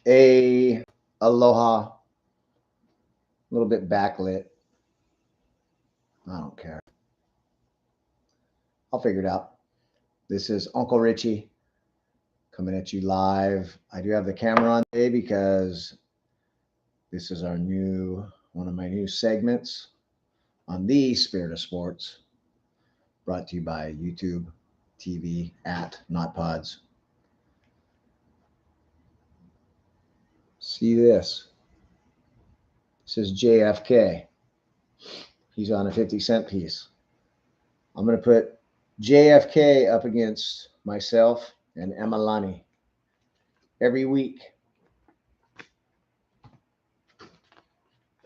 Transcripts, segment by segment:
a aloha, a little bit backlit. I don't care. I'll figure it out. This is Uncle Richie coming at you live. I do have the camera on today because this is one of my new segments on the Spirit of Sports, brought to you by YouTube TV at Not Pods. See this. This is JFK. He's on a 50-cent piece. I'm going to put JFK up against myself and Emalani every week.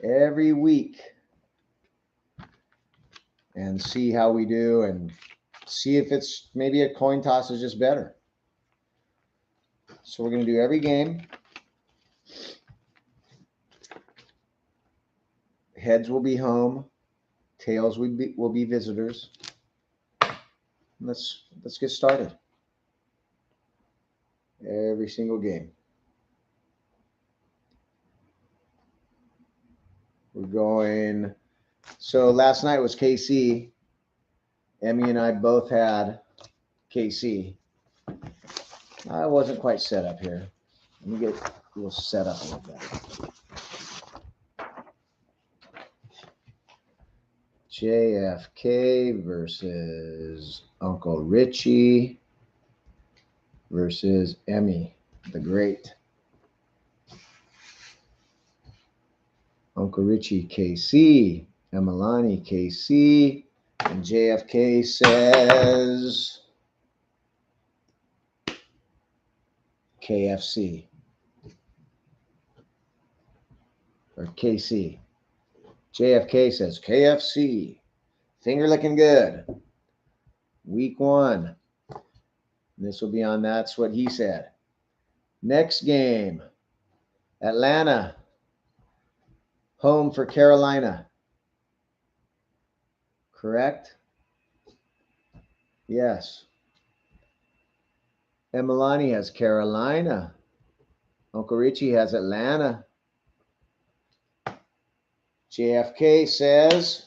Every week. And see how we do and see if it's maybe a coin toss is just better. So we're going to do every game. Heads will be home. Tails will be visitors. Let's get started. Every single game. We're going. So last night was KC. Emmy and I both had KC. I wasn't quite set up here. Let me get a little set up a little better. JFK versus Uncle Richie versus Emmy the Great. Uncle Richie KC, Emalani KC, and JFK says KFC or KC. JFK says KFC. Finger looking good. Week 1. This will be on That's What He Said. Next game, Atlanta, home for Carolina. Correct? Yes. Emalani has Carolina. Uncle Richie has Atlanta. JFK says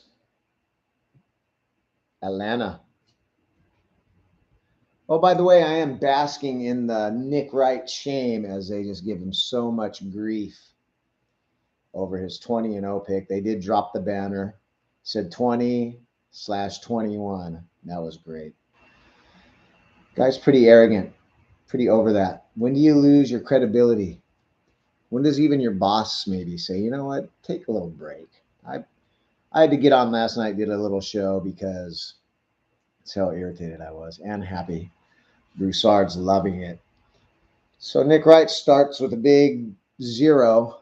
Atlanta. Oh, by the way, I am basking in the Nick Wright shame as they just give him so much grief over his 20-0 pick. They did drop the banner. Said 20/21. That was great. Guy's pretty arrogant. Pretty over that. When do you lose your credibility? When does even your boss maybe say, you know what, take a little break? I had to get on last night, did a little show because that's how irritated I was and happy. Broussard's loving it. So Nick Wright starts with a big 0,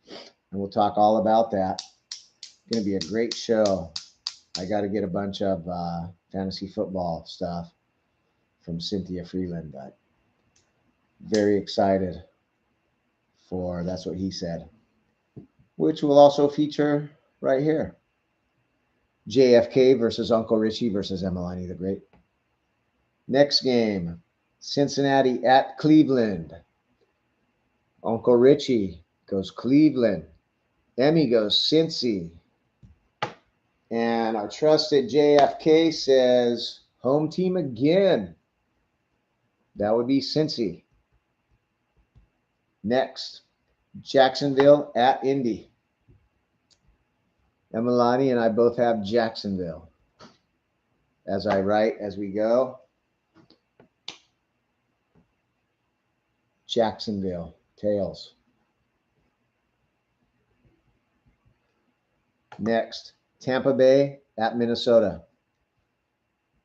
and we'll talk all about that. It's going to be a great show. I got to get a bunch of fantasy football stuff from Cynthia Freeland, but very excited for That's What He Said, which will also feature right here. JFK versus Uncle Richie versus Emalani the Great. Next game, Cincinnati at Cleveland. Uncle Richie goes Cleveland. Emmy goes Cincy. And our trusted JFK says home team again. That would be Cincy. Next, Jacksonville at Indy. Emalani and I both have Jacksonville. As I write as we go, Jacksonville, tails. Next, Tampa Bay at Minnesota.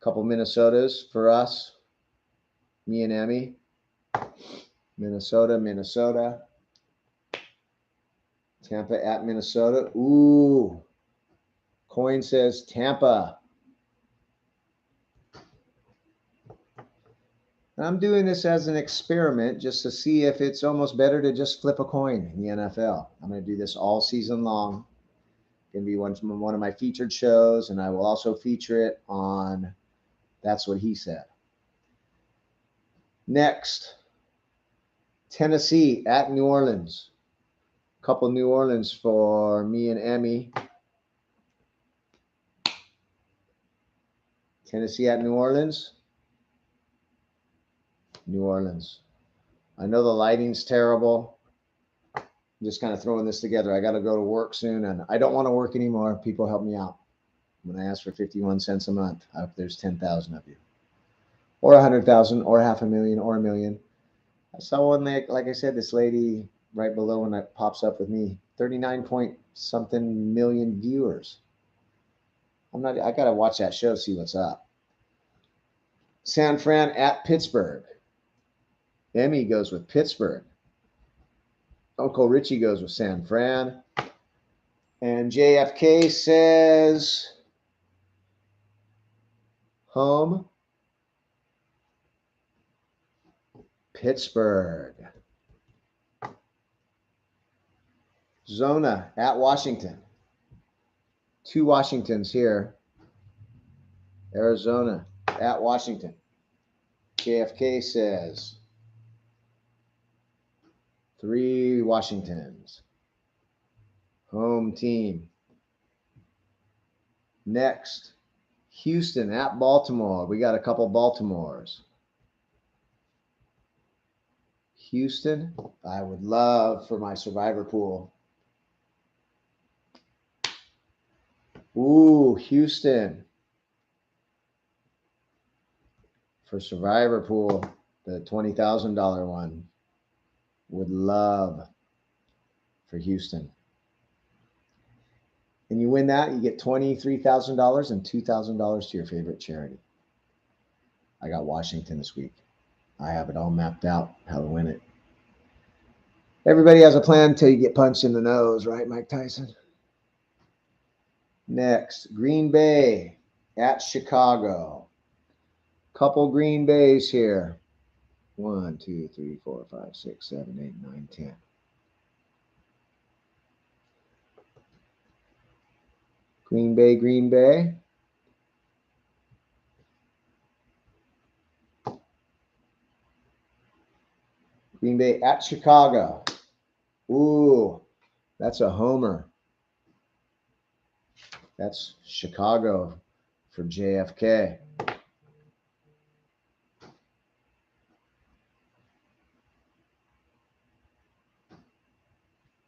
Couple Minnesotas for us, me and Emmy. Minnesota. Tampa at Minnesota. Ooh, coin says Tampa. And I'm doing this as an experiment just to see if it's almost better to just flip a coin in the NFL. I'm going to do this all season long. Going to be one of my featured shows, and I will also feature it on That's What He Said. Next, Tennessee at New Orleans. Couple New Orleans for me and Emmy. Tennessee at New Orleans. New Orleans. I know the lighting's terrible. I'm just kind of throwing this together. I got to go to work soon, and I don't want to work anymore. People help me out. When I ask for 51 cents a month, I hope there's 10,000 of you, or 100,000, or 500,000, or 1,000,000. I saw one, like I said, this lady right below when that pops up with me, 39 point something million viewers. I got to watch that show, see what's up. San Fran at Pittsburgh. Emmy goes with Pittsburgh. Uncle Richie goes with San Fran. And JFK says home Pittsburgh. Zona at Washington. 2 Washingtons here. Arizona at Washington. JFK says 3 Washingtons. Home team. Next, Houston at Baltimore. We got a couple Baltimores. Houston, I would love for my survivor pool. Ooh, Houston. For survivor pool, the $20,000 one. Would love for Houston. And you win that, you get $23,000 and $2,000 to your favorite charity. I got Washington this week. I have it all mapped out how to win it. Everybody has a plan until you get punched in the nose, right, Mike Tyson? Next, Green Bay at Chicago. Couple Green Bays here. 1, 2, 3, 4, 5, 6, 7, 8, 9, 10. Green Bay, Green Bay. Green Bay at Chicago. Ooh, that's a homer. That's Chicago for JFK.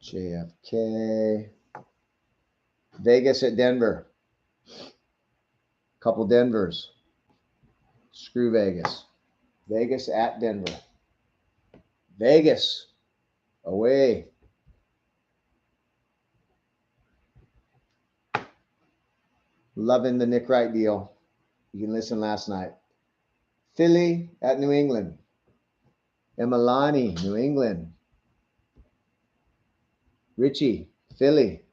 JFK. Vegas at Denver. Couple Denvers. Screw Vegas. Vegas at Denver. Vegas away. Loving the Nick Wright deal. You can listen last night. Philly at New England. Emalani, New England. Richie, Philly.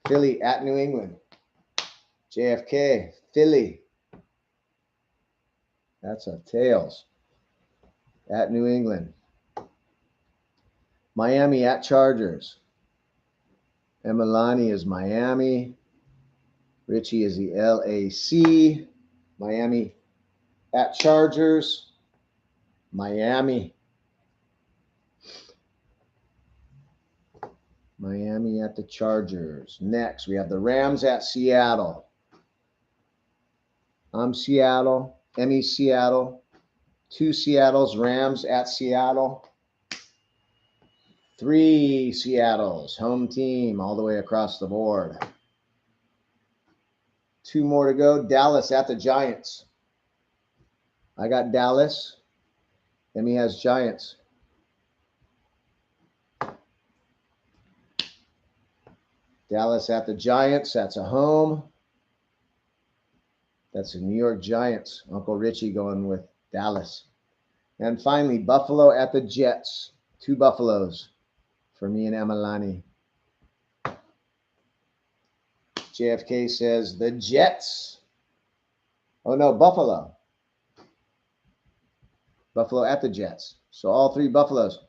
Philly at New England. JFK, Philly. That's a tails. At New England. Miami at Chargers. Emalani is Miami. Richie is the LAC. Miami at Chargers. Miami. Miami at the Chargers. Next, we have the Rams at Seattle. I'm Seattle. Emmy Seattle. 2 Seattles. Rams at Seattle. 3 Seattles. Home team all the way across the board. 2 more to go. Dallas at the Giants. I got Dallas. Emmy has Giants. Dallas at the Giants. That's a home. That's the New York Giants. Uncle Richie going with Dallas. And finally, Buffalo at the Jets. 2 Buffaloes for me and Emalani. JFK says the Jets. Oh, no, Buffalo. Buffalo at the Jets. So all 3 Buffaloes.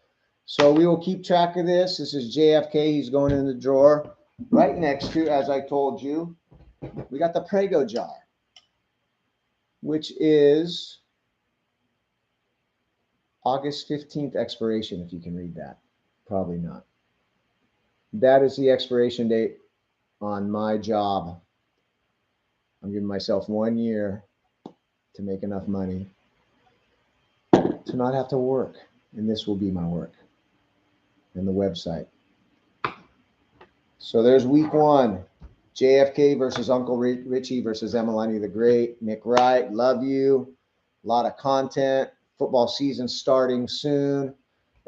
So we will keep track of this. This is JFK. He's going in the drawer. Right next to, as I told you, we got the Prego jar, which is August 15th expiration, if you can read that. Probably not. That is the expiration date on my job. I'm giving myself 1 year to make enough money to not have to work. And this will be my work and the website. So there's week one. JFK versus Uncle Richie versus Emalani the Great. Nick Wright, love you. A lot of content. Football season starting soon.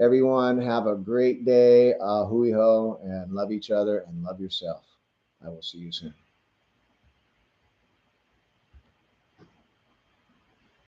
Everyone have a great day. Hui ho, and love each other and love yourself. I will see you soon.